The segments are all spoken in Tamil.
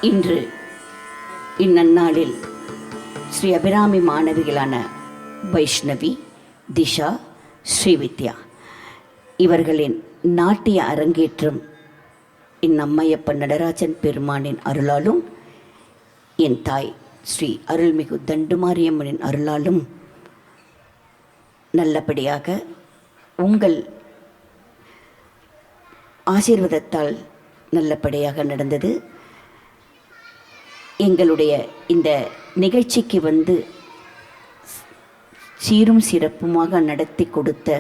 இன்று இந்நன்னாளில் ஸ்ரீ அபிராமி மாணவிகளான வைஷ்ணவி, திஷா, ஸ்ரீவித்யா இவர்களின் நாட்டிய அரங்கேற்றம் அம்மையப்பன் நடராஜன் பெருமானின் அருளாலும் என் தாய் ஸ்ரீ அருள்மிகு தண்டுமாரியம்மனின் அருளாலும் நல்லபடியாக உங்கள் ஆசீர்வாதத்தால் நல்லபடியாக நடந்தது. எங்களுடைய இந்த நிகழ்ச்சிக்கு வந்து சீரும் சிறப்புமாக நடத்தி கொடுத்த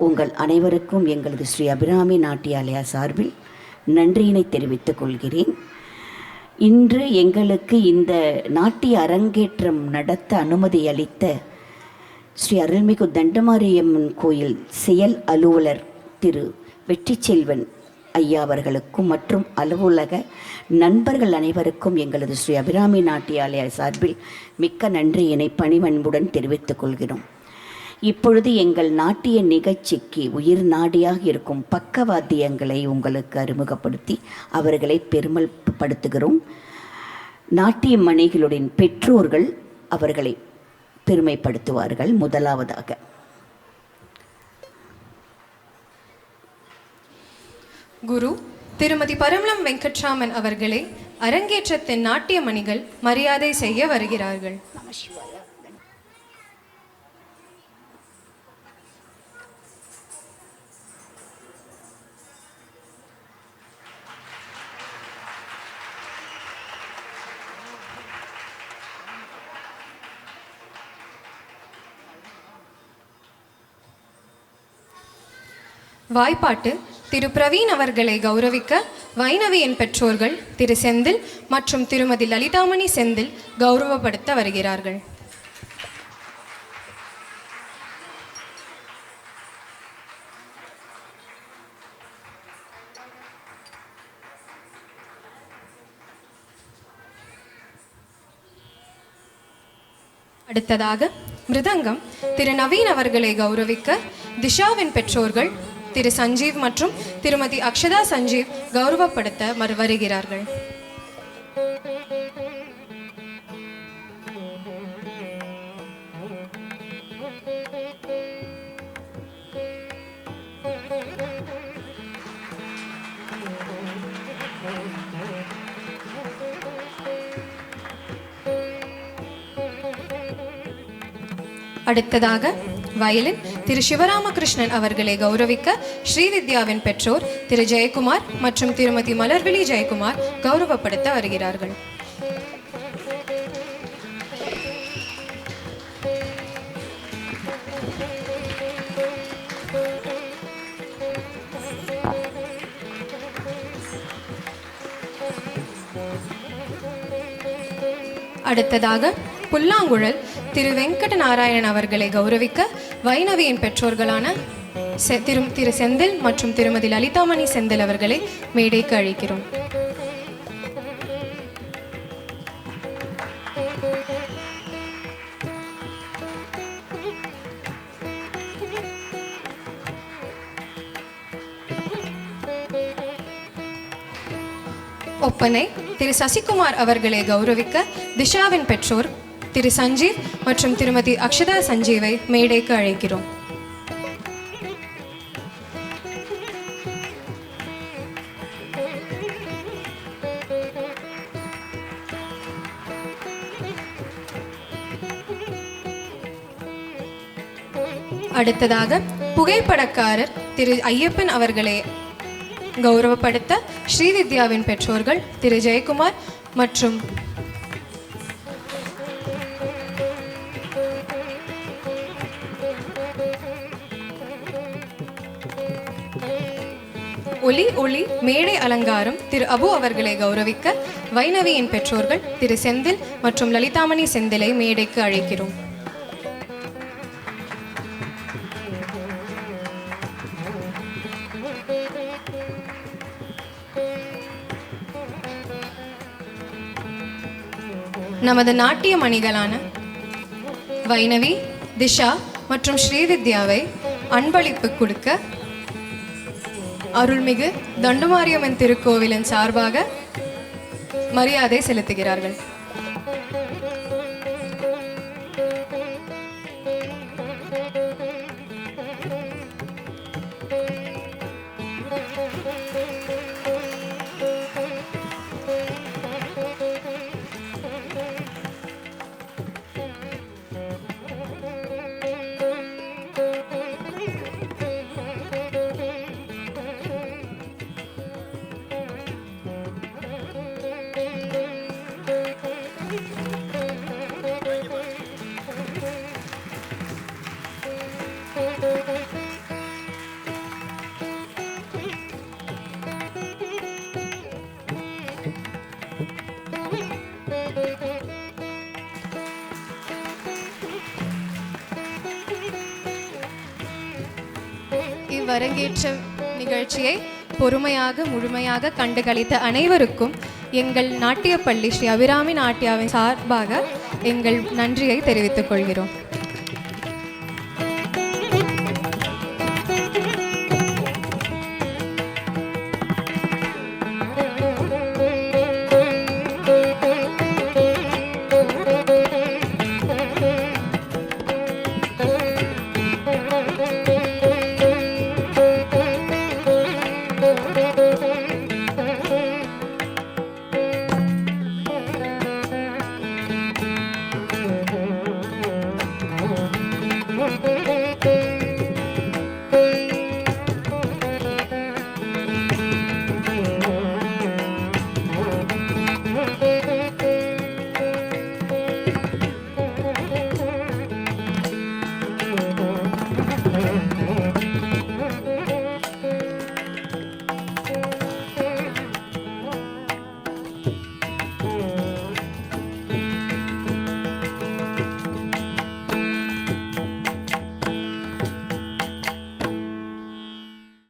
உங்கள் அனைவருக்கும் எங்களது ஸ்ரீ அபிராமி நாட்டியாலயா சார்பில் நன்றியினை தெரிவித்துக் கொள்கிறேன். இன்று எங்களுக்கு இந்த நாட்டிய அரங்கேற்றம் நடத்த அனுமதி அளித்த ஸ்ரீ அருள்மிகு தண்டுமாரியம்மன் கோயில் செயல் அலுவலர் திரு வெற்றிச்செல்வன் ஐயா அவர்களுக்கும் மற்றும் அலுவலக நண்பர்கள் அனைவருக்கும் எங்களது ஸ்ரீ அபிராமி நாட்டியாலயா சார்பில் மிக்க நன்றியினை பணிவன்புடன் தெரிவித்துக் கொள்கிறோம். இப்பொழுது எங்கள் நாட்டிய நிகழ்ச்சிக்கு உயிர் நாடியாக இருக்கும் பக்கவாத்தியங்களை உங்களுக்கு அறிமுகப்படுத்தி அவர்களை பெருமைப்படுத்துகிறோம். நாட்டிய மணிகளுடைய பெற்றோர்கள் அவர்களை பெருமைப்படுத்துவார்கள். முதலாவதாக குரு திருமதி பரமளம் வெங்கட்ராமன் அவர்களே அரங்கேற்றத்தின் நாட்டிய மணிகள் மரியாதை செய்ய வருகிறார்கள். வாய்ப்பாட்டு திரு பிரவீன் அவர்களை கௌரவிக்க வைணவியின் பெற்றோர்கள் திரு செந்தில் மற்றும் திருமதி லலிதாமணி செந்தில் கௌரவப்படுத்த வருகிறார்கள். அடுத்ததாக மிருதங்கம் திரு நவீன் அவர்களை கௌரவிக்க திஷாவின் பெற்றோர்கள் திரு சஞ்சீவ் மற்றும் திருமதி அக்ஷதா சஞ்சீவ் கௌரவப்படுத்த வருகிறார்கள். அடுத்ததாக வயலின் திரு சிவராமகிருஷ்ணன் அவர்களை கௌரவிக்க ஸ்ரீவித்யாவின் பெற்றோர் திரு ஜெயக்குமார் மற்றும் திருமதி மலர்விழி ஜெயக்குமார் கௌரவப்படுத்த வருகிறார்கள். அடுத்ததாக புல்லாங்குழல் திரு வெங்கட நாராயணன் அவர்களை கௌரவிக்க வைணவியின் பெற்றோர்களான திரு செந்தில் மற்றும் திருமதி லலிதாமணி செந்தில் அவர்களை மேடைக்கு அழைக்கிறோம். ஒப்பனை திரு சசிகுமார் அவர்களை கௌரவிக்க திஷாவின் பெற்றோர் திரு சஞ்சீவ் மற்றும் திருமதி அக்ஷதா சஞ்சீவை மேடைக்கு அழைக்கிறோம். அடுத்ததாக புகைப்படக்காரர் திரு ஐயப்பன் அவர்களை கௌரவப்படுத்த ஸ்ரீவித்யாவின் பெற்றோர்கள் திரு ஜெயக்குமார் மற்றும் ஒளி மேடை அலங்காரம் திரு அபு அவர்களை கௌரவிக்க வைணவியின் பெற்றோர்கள் திரு செந்தில் மற்றும் லலிதாமணி செந்திலை மேடைக்கு அழைக்கிறோம். நமது நாட்டிய மணிகளான வைணவி, திஷா மற்றும் ஸ்ரீவித்யாவை அன்பளிப்பு கொடுக்க அருள்மிகு தண்டுமாரியம்மன் திருக்கோவிலின் சார்பாக மரியாதை செலுத்துகிறார்கள். இவ்வரங்கேற்ற நிகழ்ச்சியை பொறுமையாக முழுமையாக கண்டுகளித்த அனைவருக்கும் எங்கள் நாட்டியப்பள்ளி ஸ்ரீ அபிராமி நாட்டியாவின் சார்பாக எங்கள் நன்றியை தெரிவித்துக் கொள்கிறோம்.